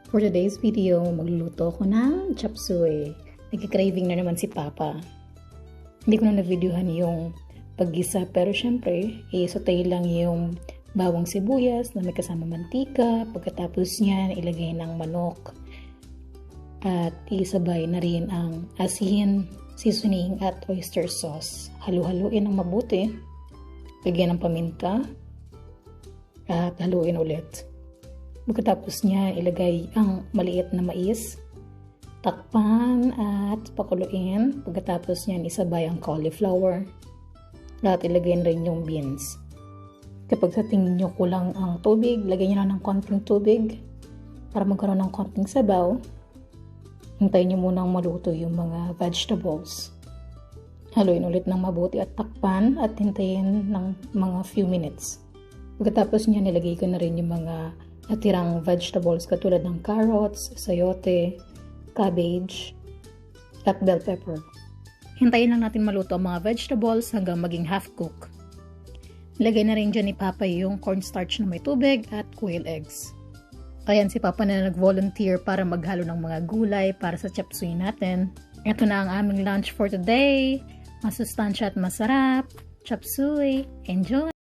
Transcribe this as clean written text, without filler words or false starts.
For today's video, magluluto ko ng chop suey. Nagki-craving na naman si Papa. Hindi ko na na-videohan yung paggisa, pero syempre, i-saute lang yung bawang sibuyas na may kasama mantika. Pagkatapos niyan, ilagay ng manok. At isabay na rin ang asin, seasoning at oyster sauce. Halu-haluin ng mabuti. Lagyan ng paminta. At haluin ulit. Pagkatapos niya, ilagay ang maliit na mais. Takpan at pakuluin. Pagkatapos niyan, isabay ang cauliflower. At ilagay rin yung beans. Kapag sa tingin nyo kulang ang tubig, lagyan nyo na ng konting tubig para magkaroon ng konting sabaw. Hintayin nyo munang maluto yung mga vegetables. Haluin ulit ng mabuti at takpan at hintayin ng mga few minutes. Pagkatapos niya, nilagay ko na rin yung mga natirang vegetables katulad ng carrots, sayote, cabbage, at bell pepper. Hintayin lang natin maluto ang mga vegetables hanggang maging half cook. Ilagay na rin dyan ni Papa yung cornstarch na may tubig at quail eggs. Ayan si Papa na nag-volunteer para maghalo ng mga gulay para sa chop suey natin. Ito na ang aming lunch for today. Masustansya at masarap. Chop suey. Enjoy!